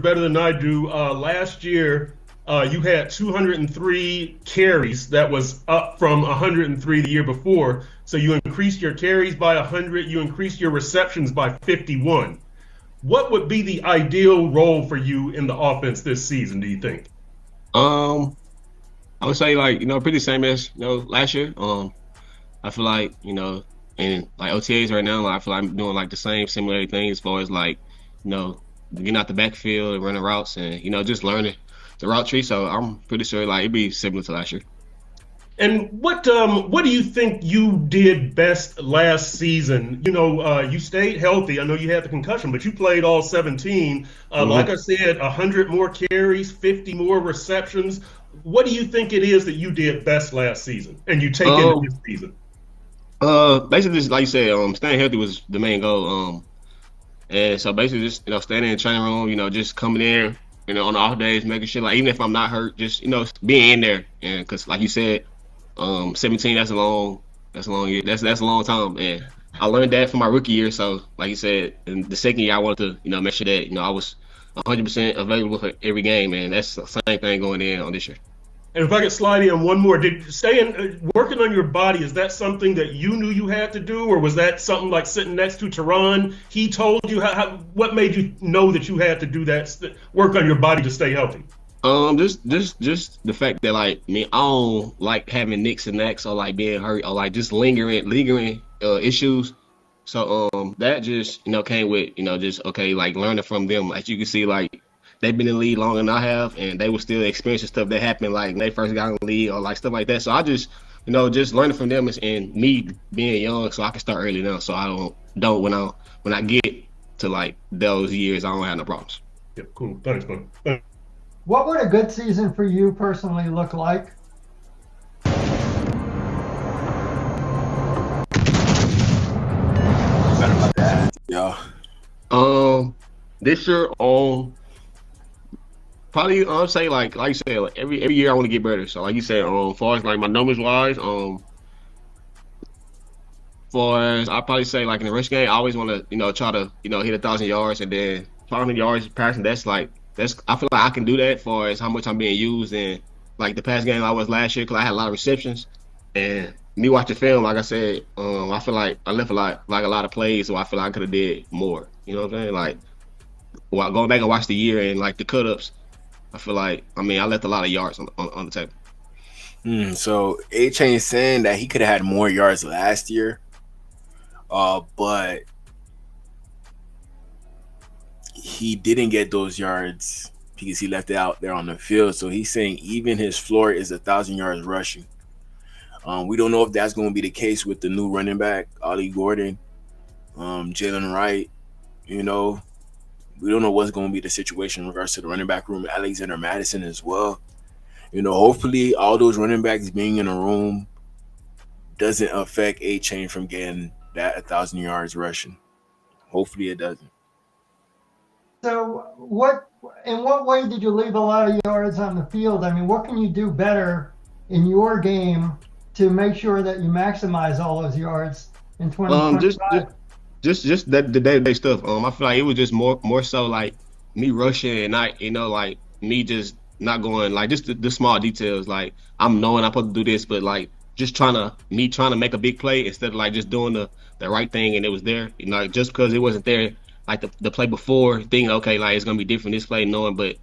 better than I do. Last year, you had 203 carries. That was up from 103 the year before. So you increased your carries by 100. You increased your receptions by 51. What would be the ideal role for you in the offense this season, do you think? Um, I would say like pretty same as last year. I feel like in like OTAs right now, like, I feel like I'm doing like the same similar thing as far as like you know getting out the backfield and running routes and just learning the route tree. So I'm pretty sure like it'd be similar to last year. And what do you think you did best last season? You stayed healthy. I know you had the concussion, but you played all 17. Like hmm I said, 100 more carries, 50 more receptions. What do you think it is that you did best last season and you take into Um, this season? Basically just like you said, staying healthy was the main goal. And so basically just staying in the training room, just coming in, on the off days, making sure like even if I'm not hurt, just being in there, and because like you said. 17, that's a long year. That's a long time. And I learned that from my rookie year. So like you said, in the second year I wanted to, make sure that, I was 100% available for every game, and that's the same thing going in on this year. And if I could slide in one more, did staying working on your body, is that something that you knew you had to do, or was that something like sitting next to Tehran? He told you what made you know that you had to do that, work on your body to stay healthy? Just the fact that like me, I don't like having nicks and necks or like being hurt or like just lingering issues. So that just came with just okay like learning from them. As you can see, like they've been in the league longer than I have, and they were still experiencing stuff that happened like when they first got in the league or like stuff like that. So I just just learning from them and me being young, so I can start early now. So I don't when I get to like those years, I don't have no problems. Yeah, cool. Thanks, man. What would a good season for you personally look like? Better about that. Yeah. This year probably say like you said like every year I want to get better. So like you said, as far as like my numbers wise, far as I probably say like in the rush game, I always want to try to hit 1,000 yards and then 500 yards passing. That's I feel like I can do that for as how much I'm being used in like the past game I was last year because I had a lot of receptions and me watching film like I said I feel like I left a lot of plays so I feel like I could have did more. You know what I'm saying? Like going back and watch the year and like the cut ups, I feel like I left a lot of yards on the table. So Achane saying that he could have had more yards last year, but he didn't get those yards because he left it out there on the field. So he's saying even his floor is 1,000 yards rushing. We don't know if that's going to be the case with the new running back, Olie Gordon, Jalen Wright. We don't know what's going to be the situation in regards to the running back room, Alexander Madison as well. Hopefully all those running backs being in a room doesn't affect Achane from getting that 1,000 yards rushing. Hopefully it doesn't. So in what way did you leave a lot of yards on the field? I mean, what can you do better in your game to make sure that you maximize all those yards in 2025? Just that the day-to-day stuff. I feel like it was just more so like me rushing and not like me just not going like just the small details. Like I'm knowing I'm supposed to do this, but like just trying to make a big play instead of like just doing the right thing and it was there. Just because it wasn't there like the play before, thinking okay like it's gonna be different this play, knowing, but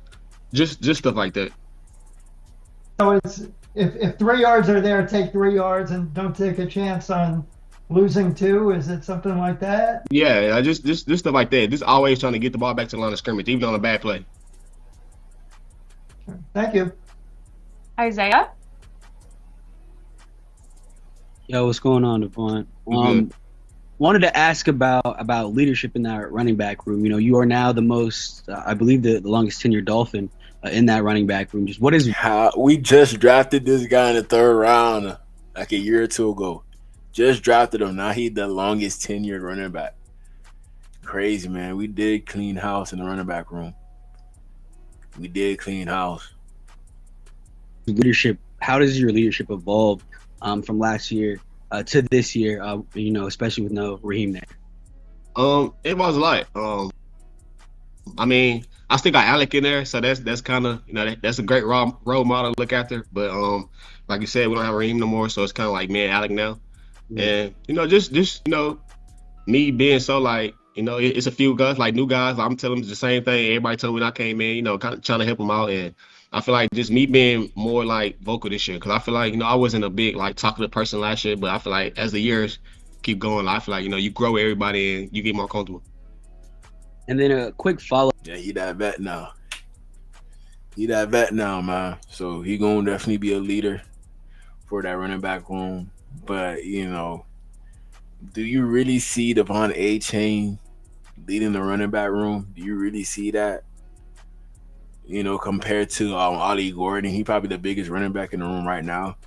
just stuff like that. So it's if 3 yards are there, take 3 yards and don't take a chance on losing 2. Is it something like that? Yeah, I just stuff like that. Just always trying to get the ball back to the line of scrimmage, even on a bad play. Thank you. Isaiah? Yo, what's going on, Devon? Wanted to ask about leadership in that running back room. You are now the most, I believe, the longest tenured Dolphin in that running back room. Just what is how we just drafted this guy in the 3rd round like a year or 2 ago. Just drafted him. Now he's the longest tenured running back. Crazy, man. We did clean house in the running back room. We did clean house. leadership? How does your leadership evolve from last year to this year? Especially with no Raheem there. It was a lot. I mean, I still got Alec in there, so that's kind of that's a great role model to look after. But like you said, we don't have Raheem no more, so it's kind of like me and Alec now. And just me being so like it's a few guys like new guys. I'm telling them the same thing everybody told me when I came in. Kind of trying to help them out, and I feel like just me being more like vocal this year because I feel like I wasn't a big like talkative person last year, but I feel like as the years keep going, I feel like you grow everybody and you get more comfortable. And then a quick follow. Yeah, he that vet now. He that vet now, man. So he gonna definitely be a leader for that running back room. But do you really see Devon Achane leading the running back room? Do you really see that? Compared to Olie Gordon, he probably the biggest running back in the room right now.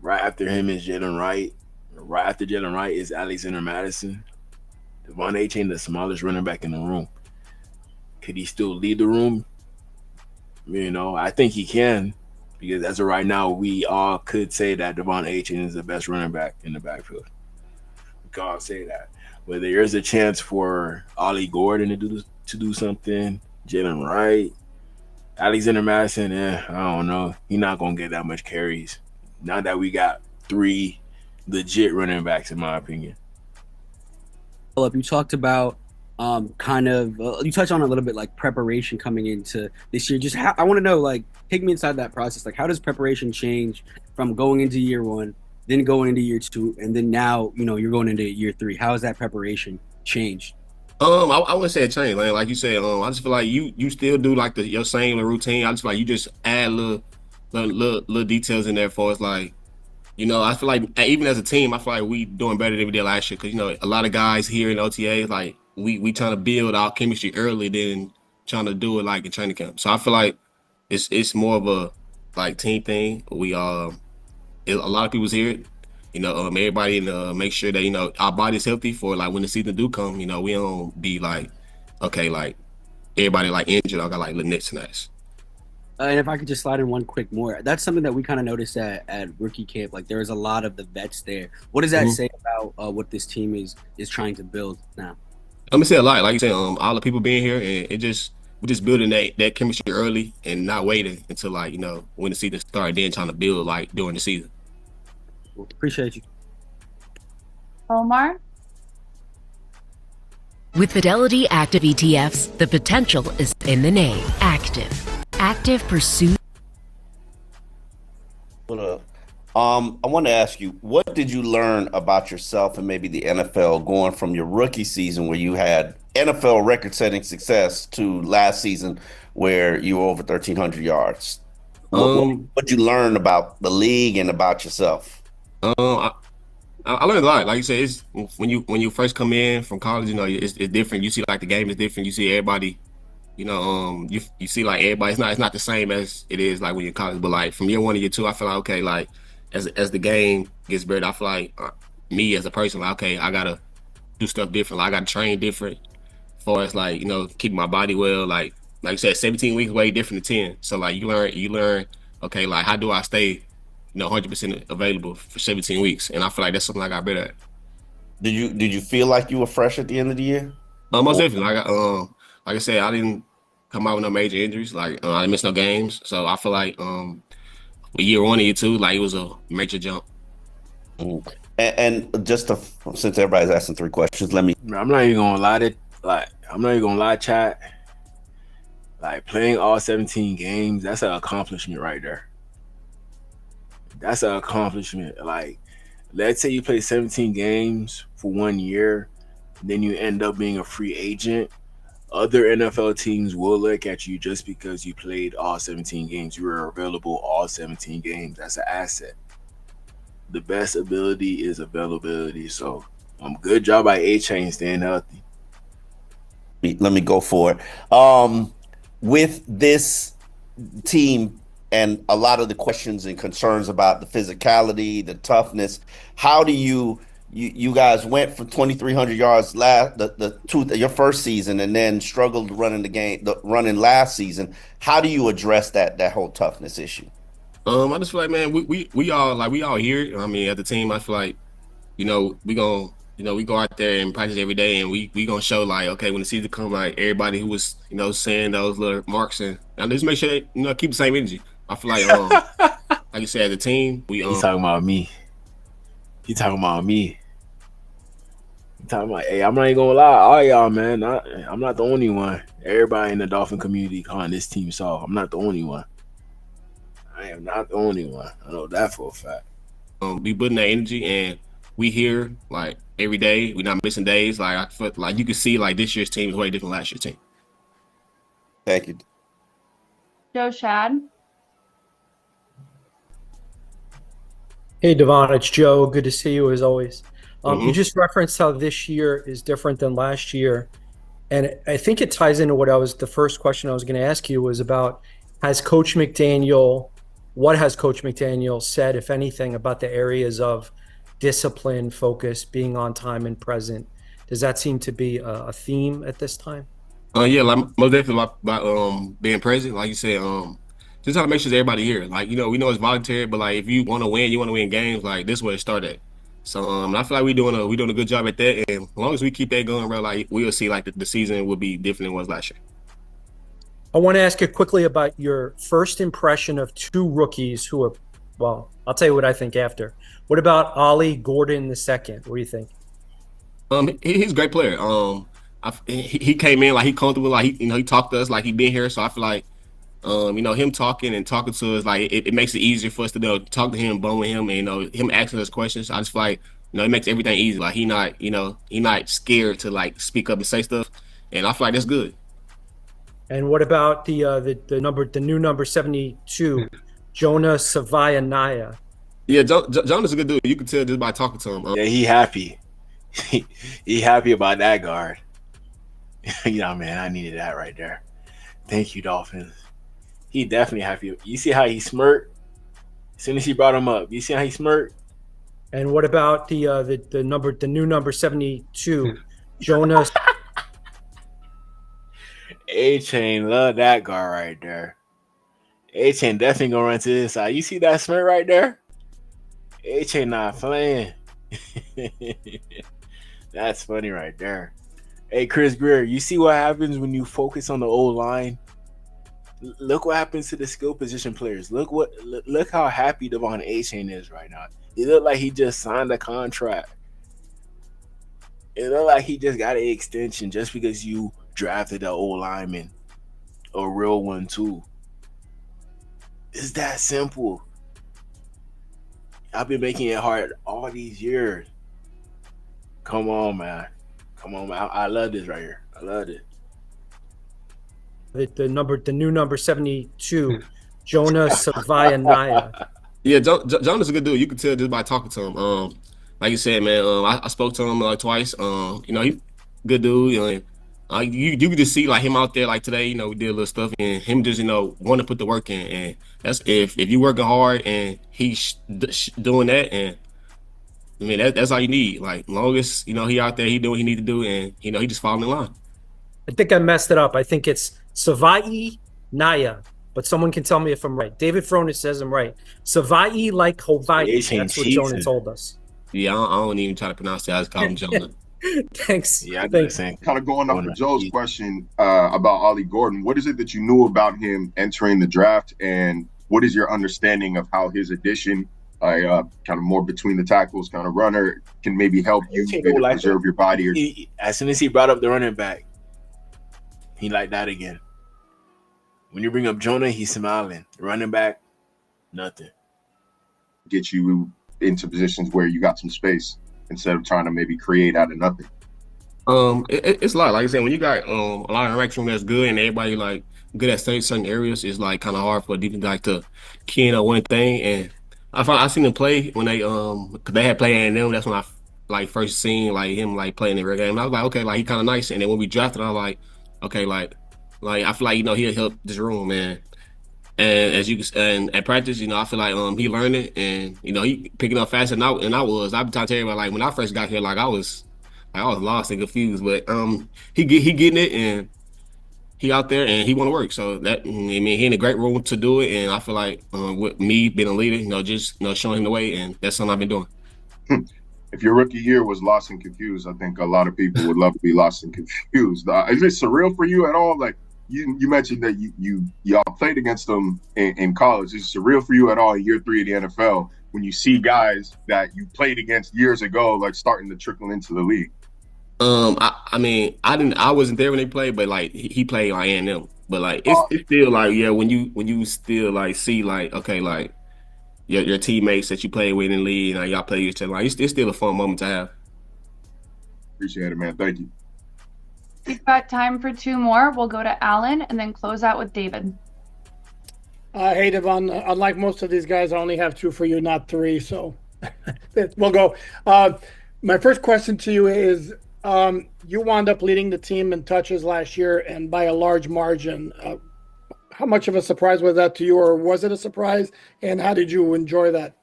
Right after him is Jalen Wright. Right after Jalen Wright is Alexander Madison. Devon Achane, the smallest running back in the room. Could he still lead the room? I think he can. Because as of right now, we all could say that Devon Achane is the best running back in the backfield. We can all say that. But there is a chance for Olie Gordon to do something. Jalen Wright. Alexander Madison, I don't know. He's not going to get that much carries. Now that we got 3 legit running backs, in my opinion. You talked about you touched on a little bit like preparation coming into this year. Just I want to know, like, take me inside that process. Like, how does preparation change from going into year 1, then going into year 2, and then now you're going into year 3? How has that preparation changed? I wouldn't say it changed, man. Like you said, I just feel like you still do like your same routine. I just feel like you just add little details in there for us. Like, I feel like even as a team, I feel like we doing better than we did last year. Because a lot of guys here in OTA, like we trying to build our chemistry early than trying to do it like in training camp. So I feel like it's more of a like team thing. We a lot of people's here. Everybody make sure that our body's healthy for like when the season do come. We don't be like, okay, like everybody like injured. I got like little nicks and that's. And if I could just slide in one quick more, that's something that we kind of noticed at rookie camp. Like there was a lot of the vets there. What does that say about what this team is trying to build now? I'm gonna say a lot. Like you said, all the people being here, and we're just building that chemistry early and not waiting until like when the season started, then trying to build like during the season. Appreciate you. Omar? With Fidelity Active ETFs, the potential is in the name. Active. Active pursuit. I want to ask you, what did you learn about yourself and maybe the NFL going from your rookie season where you had NFL record-setting success to last season where you were over 1,300 yards? What did you learn about the league and about yourself? I learned a lot. Like you said, it's when you first come in from college, it's different. You see like the game is different. You see everybody, you see like everybody. It's not the same as it is like when you're in college. But like from year 1 to year 2, I feel like okay, like as the game gets better, I feel like me as a person, like okay, I gotta do stuff different. Like I gotta train different. As far as like keeping my body well. Like you said, 17 weeks way different than 10. So like you learn. Okay, like how do I stay 100% available for 17 weeks, and I feel like that's something I got better at. Did you feel like you were fresh at the end of the year? Most definitely. Like I said, I didn't come out with no major injuries. Like I didn't miss no games, so I feel like year 1 and year 2, like it was a major jump. And just since everybody's asking 3 questions, let me. I'm not even gonna lie, chat. Like playing all 17 games, that's an accomplishment right there. That's an accomplishment. Like, let's say you play 17 games for 1 year, then you end up being a free agent. Other NFL teams will look at you just because you played all 17 games. You were available all 17 games. That's an asset. The best ability is availability. So, good job by Achane staying healthy. Let me go for it. With this team and a lot of the questions and concerns about the physicality, the toughness, how do you guys went for 2,300 yards your first season and then struggled running last season. How do you address that whole toughness issue? I just feel like, man, we all here. I mean, at the team, I feel like, we gonna we go out there and practice every day, and we gonna show like, okay, when the season come, like everybody who was, saying those little marks, and just make sure they, keep the same energy. I feel like, like you said, as a team, He's talking about me. He talking about me. He talking about, hey, I'm not even gonna lie, all y'all, man. I'm not the only one. Everybody in the Dolphin community calling this team soft. I'm not the only one. I am not the only one. I know that for a fact. We putting that energy, and we here like every day. We're not missing days. Like I feel like you can see like this year's team is way different than last year's team. Thank you. Joe Shad. Hey, Devon, it's Joe. Good to see you as always. You just referenced how this year is different than last year. And I think it ties into the first question I was going to ask you was about, what has Coach McDaniel said, if anything, about the areas of discipline, focus, being on time and present? Does that seem to be a theme at this time? Yeah, like most definitely about being present, like you said, just how to make sure everybody here. Like, we know it's voluntary, but like if you want to win games, like this is where it started. So I feel like we're doing a good job at that, and as long as we keep that going, bro, like we'll see like the season will be different than it was last year. I want to ask you quickly about your first impression of two rookies who are, well, I'll tell you what I think after. What about Olie Gordon II? What do you think? He's a great player. He came in like he comfortable, like he talked to us like he been here. So I feel like, him talking to us, like it makes it easier for us to talk to him, bone with him, and him asking us questions. I just feel like it makes everything easy. Like he not scared to like speak up and say stuff, and I feel like that's good. And what about the new number 72, Jonah Savaianaya? Yeah, Jonah's a good dude. You can tell just by talking to him. Yeah, he happy. He happy about that guard. Man, I needed that right there. Thank you, Dolphins. He definitely happy. You see how he smirked as soon as he brought him up. You see how he smirked. And what about the new number 72, Jonah? Achane, love that guard right there. Achane definitely gonna run to this side. You see that smirk right there? Achane not playing. That's funny right there. Hey, Chris Greer, you see what happens when you focus on the old line? Look what happens to the skill position players. Look how happy Devon Achane is right now. It looked like he just signed a contract. It looked like he just got an extension just because you drafted an old lineman, a real one too. It's that simple. I've been making it hard all these years. Come on, man. I love this right here. I love it. The new number 72, Jonah Savaianaya. Yeah, Jonah's a good dude. You can tell just by talking to him. Like you said, man, I spoke to him like twice. He good dude. You can just see like him out there like today. We did a little stuff, and him just want to put the work in. And that's if you working hard and he's doing that, and I mean that's all you need. Like as long as he out there, he doing what he need to do, and he just following the line. I think I messed it up. I think it's Savai Naya, but someone can tell me if I'm right. David Fronis says I'm right. Savai like Hawaii. That's what Jonah told us. Yeah, I don't even try to pronounce it. I just call him Jonah. Thanks. Yeah, thanks. Kind of going off of Joe's question about Olie Gordon. What is it that you knew about him entering the draft, and what is your understanding of how his addition, kind of more between the tackles, kind of runner, can maybe help you preserve your body? As soon as he brought up the running back, he liked that again. When you bring up Jonah, he's smiling. Running back, nothing. Get you into positions where you got some space instead of trying to maybe create out of nothing. It's a lot. Like I said, when you got a lot of interaction that's good and everybody like good at certain areas, it's like kind of hard for a defense like to key in on one thing. And I seen them play when they cause they had played A&M. That's when I like first seen like him like playing the real game. And I was like, okay, like he kind of nice. And then when we drafted, I was like, okay, like I feel like he'll help this room, man. And as you and at practice, I feel like he learned it, and he picking up faster than I was. I've been talking to everybody like when I first got here, like I was lost and confused, but he getting it, and he out there and he want to work. So that he in a great room to do it, and I feel like with me being a leader, just showing him the way, and that's something I've been doing. if your rookie year was lost and confused, I think a lot of people would love to be lost and confused. Is it surreal for you at all? Like you mentioned that y'all played against them in college. Is it surreal for you at all in year 3 of the NFL when you see guys that you played against years ago like starting to trickle into the league? I mean, I wasn't there when they played, but like he played like A&M. But like it's still like, yeah, when you still like see like, okay, like your teammates that you play with in the league and like, y'all play each other, like it's still a fun moment to have. Appreciate it, man. Thank you. We've got time for 2 more. We'll go to Alan and then close out with David. Hey, Devon. Unlike most of these guys, I only have 2 for you, not 3. So we'll go. My first question to you is, you wound up leading the team in touches last year and by a large margin. How much of a surprise was that to you, or was it a surprise? And how did you enjoy that?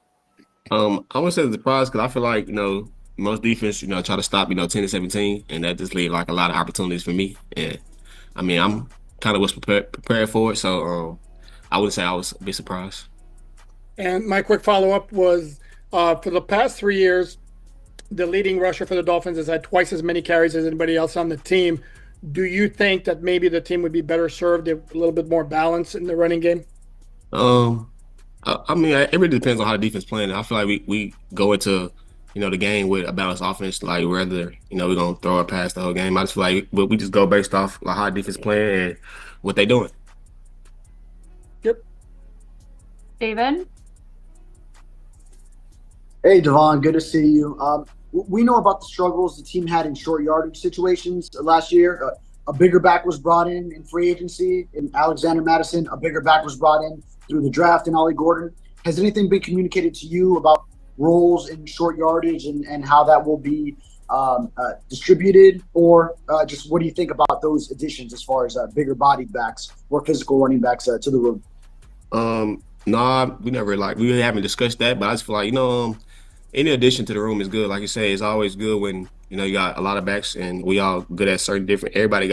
I wouldn't say it's a surprise because I feel like, most defense, try to stop, 10-17, and that just leave like a lot of opportunities for me. And I mean, I'm kind of was prepared for it, so I wouldn't say I was a bit surprised. And my quick follow-up was, for the past 3 years, the leading rusher for the Dolphins has had twice as many carries as anybody else on the team. Do you think that maybe the team would be better served if a little bit more balance in the running game? I mean, it really depends on how the defense playing. I feel like we go into, the game with a balanced offense, like whether, we're going to throw or pass the whole game. I just feel like we just go based off like how the defense playing and what they doing. Yep. David? Hey, Devon, good to see you. We know about the struggles the team had in short yardage situations last year. A bigger back was brought in free agency in Alexander Madison. A bigger back was brought in through the draft in Olie Gordon. Has anything been communicated to you about roles in short yardage and how that will be distributed? Or just what do you think about those additions as far as bigger bodied backs, more physical running backs to the room? Nah, we haven't discussed that, but I just feel like, any addition to the room is good. Like you say, it's always good when, you got a lot of backs and we all good at certain different, everybody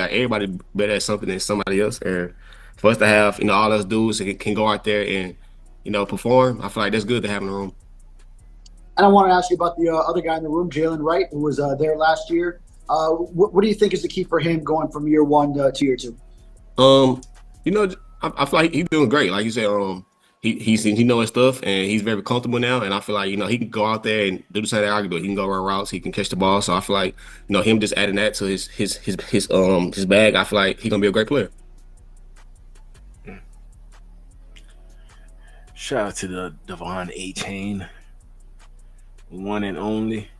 better at something than somebody else. And for us to have, all us dudes that can go out there and, perform, I feel like that's good to have in the room. And I want to ask you about the other guy in the room, Jalen Wright, who was there last year. What do you think is the key for him going from year 1 to year 2? I feel like he's doing great. Like you said, he knows his stuff and he's very comfortable now. And I feel like, he can go out there and do the same thing I can do. He can go run routes, he can catch the ball. So I feel like, him just adding that to his bag, I feel like he's gonna be a great player. Shout out to the Devon Achane, one and only.